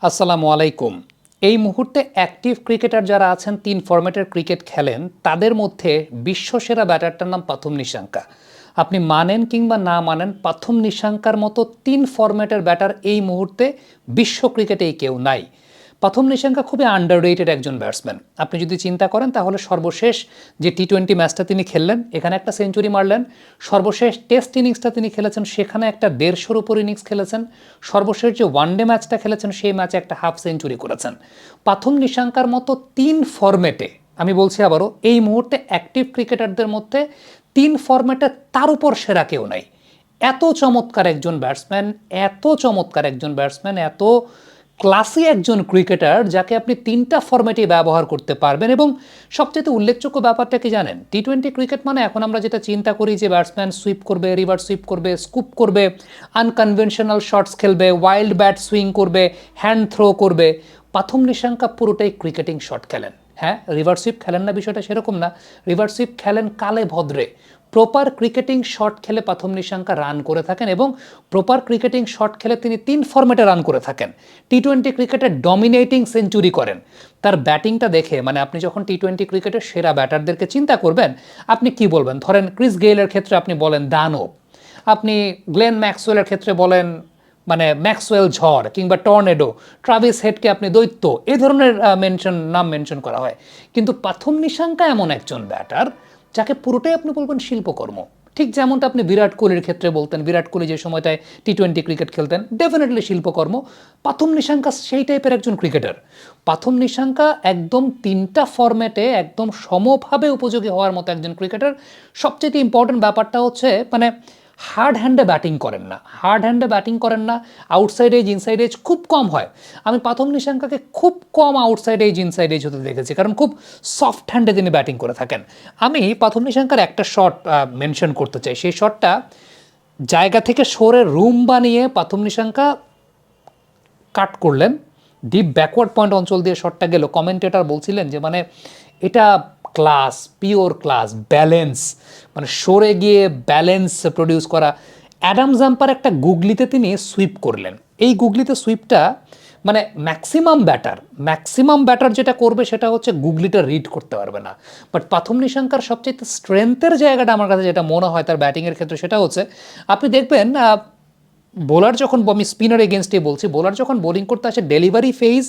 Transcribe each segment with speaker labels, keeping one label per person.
Speaker 1: আসসালামু আলাইকুম। এই মুহূর্তে অ্যাক্টিভ ক্রিকেটার যারা আছেন ৩ ফরম্যাটের ক্রিকেট খেলেন, তাদের মধ্যে বিশ্বসেরা ব্যাটারটার নাম পাথুম নিশাঙ্কা। আপনি মানেন কিংবা না মানেন, পাথুম নিশাঙ্কার মতো ৩ ফরম্যাটের ব্যাটার এই মুহূর্তে বিশ্ব ক্রিকেটেই কেউ নাই। পাথুম নিশাঙ্কা খুবই আন্ডাররেটেড একজন ব্যাটসম্যান। আপনি যদি চিন্তা করেন তাহলে সর্বশেষ যে টি-20 ম্যাচটা তিনি খেললেন, এখানে একটা সেঞ্চুরি মারলেন। সর্বশেষ টেস্ট ইনিংসটা তিনি খেলেছেন, সেখানে একটা ১৫০-র উপর ইনিংস খেলেছেন। সর্বশেষ যে ওয়ানডে ম্যাচটা খেলেছেন, সেই ম্যাচে একটা হাফ সেঞ্চুরি করেছেন। পাথুম নিশাঙ্কার মতো ৩ ফরম্যাটে, আমি বলছি আবারও, এই মুহূর্তে অ্যাক্টিভ ক্রিকেটারদের মধ্যে ৩ ফরম্যাটে তার উপর সেরা কেউ নাই। এত চমৎকার একজন ব্যাটসম্যান, এত ক্লাসি একজন ক্রিকেটার, যাকে আপনি ৩টা ফরম্যাটে ব্যবহার করতে পারবেন। এবং সবচেয়ে উল্লেখযোগ্য ব্যাপারটা কি জানেন? টি-20 ক্রিকেট মানে এখন আমরা যেটা চিন্তা করি যে ব্যাটসম্যান সুইপ করবে, রিভার্স সুইপ করবে, স্কুপ করবে, আনকনভেনশনাল শটস খেলবে, ওয়াইল্ড ব্যাট সুইং করবে, হ্যান্ড থ্রো করবে। পাথুম নিশাঙ্কা পুরোটাই ক্রিকেটিং শট খেলেন। হ্যাঁ, রিভার্স সুইপ খেলেন না, বিষয়টা সেরকম না। রিভার্স সুইপ খেলেন কালে ভদ্রে। প্রপার ক্রিকেটিং শট খেলে পাথুম নিশাঙ্কা রান করে থাকেন, এবং প্রপার ক্রিকেটিং শট খেলে তিনি ৩ ফরম্যাটে রান করে থাকেন। টি-20 ক্রিকেটে ডমিনেটিং সেঞ্চুরি করেন। তার ব্যাটিংটা দেখে, মানে আপনি যখন টি-20 ক্রিকেটের সেরা ব্যাটারদেরকে চিন্তা করবেন, আপনি কি বলবেন? ধরেন ক্রিস গেইলের ক্ষেত্রে আপনি বলেন দানব, আপনি গ্লেন ম্যাক্সওয়েলের ক্ষেত্রে বলেন মানে ম্যাক্সওয়েল ঝড় কিংবা টর্নেডো, ট্রাভিস হেডকে আপনি দৈত্য, এই ধরনের নাম মেনশন করা হয়। কিন্তু পাথুম নিশাঙ্কা এমন একজন ব্যাটার যাকে পুরোটাই আপনি বলবেন শিল্পকর্ম। ঠিক যেমনটা আপনি বিরাট কোহলির ক্ষেত্রে বলতেন, বিরাট কোহলি যে সময়টায় টি-20 ক্রিকেট খেলতেন, ডেফিনেটলি শিল্পকর্ম। পাথুম নিশাঙ্কা সেই টাইপের একজন ক্রিকেটার। পাথুম নিশাঙ্কা একদম ৩টা ফরম্যাটে একদম সমভাবে উপযোগী হওয়ার মতো একজন ক্রিকেটার। সবচেয়ে ইম্পর্টেন্ট ব্যাপারটা হচ্ছে, মানে হার্ড হ্যান্ডে ব্যাটিং করেন না। আউটসাইড এজ, ইনসাইড এজ খুব কম হয়। আমি পাথুম নিশাঙ্কাকে খুব কম আউটসাইড এজ, ইনসাইড এজ হতে দেখেছি, কারণ খুব সফট হ্যান্ডে তিনি ব্যাটিং করে থাকেন। আমি পাথুম নিশাঙ্কার একটা শট মেনশন করতে চাই। সেই শটটা জায়গা থেকে সরে রুম বানিয়ে পাথুম নিশাঙ্কা কাট করলেন, ডিপ ব্যাকওয়ার্ড পয়েন্ট অঞ্চল দিয়ে শটটা গেল। কমেন্টেটর বলছিলেন যে মানে এটা ক্লাস, পিওর ক্লাস, ব্যালেন্স, মানে সরে গিয়ে ব্যালেন্স প্রডিউস করা। অ্যাডাম জাম্পার একটা গুগলিতে তিনি সুইপ করলেন। এই গুগলিতে সুইপটা মানে ম্যাক্সিমাম ব্যাটার যেটা করবে সেটা হচ্ছে গুগলিটা রিড করতে পারবে না। বাট পাথুম নিশাঙ্কার সবচেয়ে স্ট্রেংথের জায়গাটা আমার কাছে যেটা মনে হয় তার ব্যাটিংয়ের ক্ষেত্রে, সেটা হচ্ছে আপনি দেখবেন বোলার যখন, আমি স্পিনার এগেনস্টে বলছি, বোলার যখন বোলিং করতে আসে, ডেলিভারি ফেজ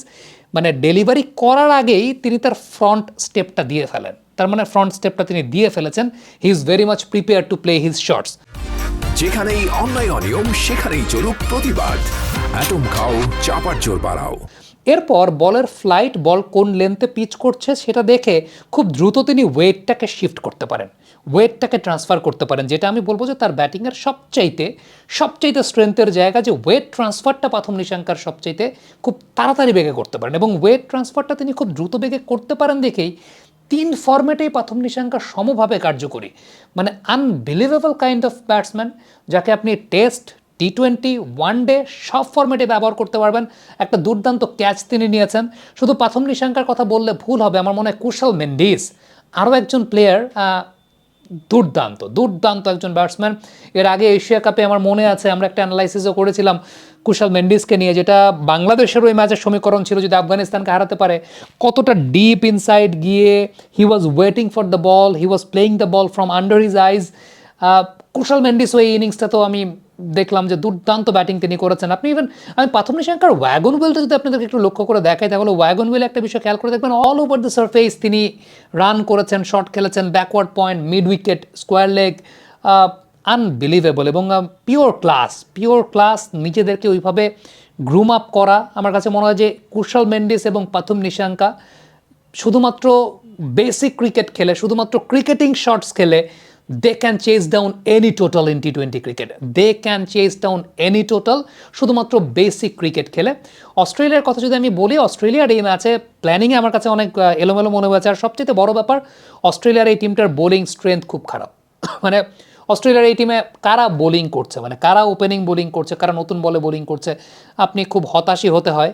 Speaker 1: মানে ডেলিভারি করার আগেই তিনি তার ফ্রন্ট স্টেপটা দিয়ে ফেলেন। তার মানে ফ্রন্ট স্টেপটা তিনি দিয়ে ফেলেছেন। He is very much prepare to play his shots.
Speaker 2: যেখানেই অন্যায় অনিয়ম, সেখানেই চলুক প্রতিবাদ। অ্যাটম খাও, চাপার জোর বাড়াও।
Speaker 1: এরপর বলের ফ্লাইট, বল কোন লেন্থে পিচ করছে সেটা দেখে খুব দ্রুত তিনি ওয়েটটাকে শিফট করতে পারেন, ওয়েটটাকে ট্রান্সফার করতে পারেন। যেটা আমি বলবো যে তার ব্যাটিংয়ের সবচাইতে স্ট্রেংথের জায়গা, যে ওয়েট ট্রান্সফারটা পাথুম নিশাঙ্কার সবচাইতে খুব তাড়াতাড়ি বেগে করতে পারেন, এবং ওয়েট ট্রান্সফারটা তিনি খুব দ্রুত বেগে করতে পারেন দেখেই ৩ ফরম্যাটেই পাথুম নিশাঙ্কা সমভাবে কার্যকরী। মানে আনবিলিভেবল কাইন্ড অফ ব্যাটসম্যান, যাকে আপনি টেস্ট, টি-20, ওয়ানডে সব ফরম্যাটে ব্যবহার করতে পারবেন। একটা দুর্দান্ত ক্যাচ তিনি নিয়েছেন। শুধু পাথুম নিশাঙ্কার কথা বললে ভুল হবে, আমার মনে হয় কুশল মেন্ডিস আরও একজন প্লেয়ার, দুর্দান্ত একজন ব্যাটসম্যান। এর আগে এশিয়া কাপে আমার মনে আছে আমরা একটা অ্যানালাইসিসও করেছিলাম কুশল মেন্ডিসকে নিয়ে, যেটা বাংলাদেশের ওই ম্যাচের সমীকরণ ছিল যদি আফগানিস্তানকে হারাতে পারে, কতটা ডিপ ইনসাইড গিয়ে he was waiting for the ball, he was playing the ball from under his eyes. Kushal Mendis ওই ইনিংসটা তো আমি দেখলাম যে দুর্দান্ত ব্যাটিং তিনি করেছেন। আমি পাথুম নিশাঙ্কার ওয়াগন হুইলটা যদি আপনাদেরকে একটু লক্ষ্য করে দেখাই, তাহলে ওয়াগন হুইল একটা বিষয় খেয়াল করে দেখবেন, অল ওভার দ্য সারফেস তিনি রান করেছেন, শট খেলেছেন, backward point, mid wicket, square leg, unbelievable. এবং পিওর ক্লাস, নিজেদেরকে ওইভাবে গ্রুম আপ করা। আমার কাছে মনে হয় যে কুশল মেন্ডিস এবং পাথুম নিশাঙ্কা শুধুমাত্র বেসিক ক্রিকেট খেলে, শুধুমাত্র ক্রিকেটিং শটস খেলে, they can chase down any total in T20 cricket. শুধুমাত্র বেসিক ক্রিকেট খেলে। অস্ট্রেলিয়ার কথা যদি আমি বলি, অস্ট্রেলিয়ার এই ম্যাচে প্ল্যানিংয়ে আমার কাছে অনেক এলোমেলো মনে হয়েছে। আর সবচেয়ে বড় ব্যাপার, অস্ট্রেলিয়ার এই টিমটার বোলিং স্ট্রেংথ খুব খারাপ। মানে অস্ট্রেলিয়ার এই টিমে কারা বোলিং করছে, মানে কারা ওপেনিং বোলিং করছে, কারা নতুন বলে বোলিং করছে, আপনি খুব হতাশই হতে হয়।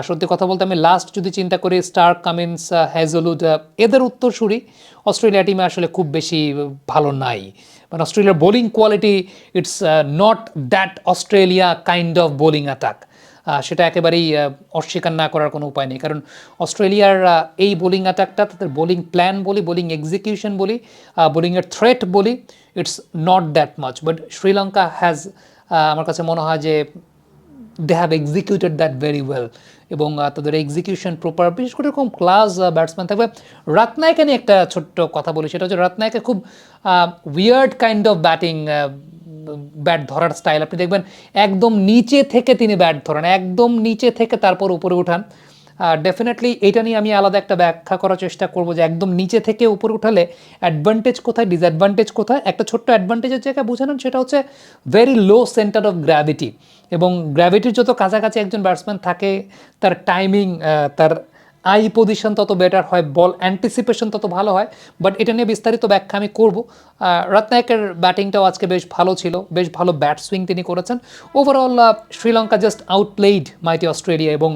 Speaker 1: সত্যি কথা বলতে আমি লাস্ট যদি চিন্তা করি, স্টার্ক, কামিন্স, হ্যাজলউড, এদের উত্তরসূরি অস্ট্রেলিয়া টিমে আসলে খুব বেশি ভালো নাই। মানে অস্ট্রেলিয়ার bowling quality, it's not that Australia kind of bowling attack. সেটা একেবারেই অস্বীকার না করার কোনো উপায় নেই, কারণ অস্ট্রেলিয়ার এই বোলিং অ্যাটাকটা, তাদের বোলিং প্ল্যান বলি, বোলিং এক্সিকিউশন বলি, বোলিংয়ের থ্রেট বলি, it's not that much, but Sri Lanka has, আমার কাছে মনে হয় যে they have executed that very well, এবং তাদের এক্সিকিউশন প্রপার, বিশেষ করে এরকম ক্লাস ব্যাটসম্যান থাকবে। রাতনায়কে নিয়ে একটা ছোট্ট কথা বলি, সেটা হচ্ছে রাতনায়কে খুব weird kind of batting, bat ধরার স্টাইল। আপনি দেখবেন একদম নিচে থেকে তিনি ব্যাট ধরেন, একদম নিচে থেকে তারপর উপরে উঠান। ডেফিনেটলি এটা নিয়ে আমি আলাদা একটা ব্যাখ্যা করার চেষ্টা করবো যে একদম নিচে থেকে উপরে উঠালে অ্যাডভান্টেজ কোথায়, ডিসঅ্যাডভান্টেজ কোথায়। একটা ছোট্ট অ্যাডভান্টেজের জায়গায় বুঝে নেন, সেটা হচ্ছে very low centre of gravity, এবং গ্র্যাভিটির যত কাছাকাছি একজন ব্যাটসম্যান থাকে, তার টাইমিং, তার আই পজিশন তত বেটার হয়, বল অ্যান্টিসিপেশন তত ভালো হয়। বাট এটা নিয়ে বিস্তারিত ব্যাখ্যা আমি করব। রাতনায়কের ব্যাটিংটাও আজকে বেশ ভালো ছিল, বেশ ভালো ব্যাট সুইং তিনি করেছেন। ওভারঅল শ্রীলঙ্কা জাস্ট আউটপ্লেইড মাইটি অস্ট্রেলিয়া, এবং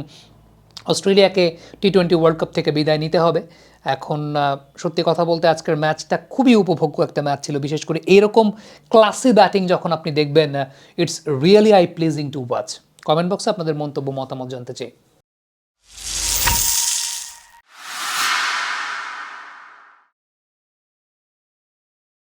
Speaker 1: অস্ট্রেলিয়াকে টি-20 ওয়ার্ল্ড কাপ থেকে বিদায় নিতে হবে। এখন সত্যি কথা বলতে আজকের ম্যাচটা খুবই উপভোগ্য একটা ম্যাচ ছিল, বিশেষ করে এরকম ক্লাসি ব্যাটিং যখন আপনি দেখবেন, it's really I pleasing to watch. Comment বক্সে আপনাদের মন্তব্য, মতামত জানতে চাই।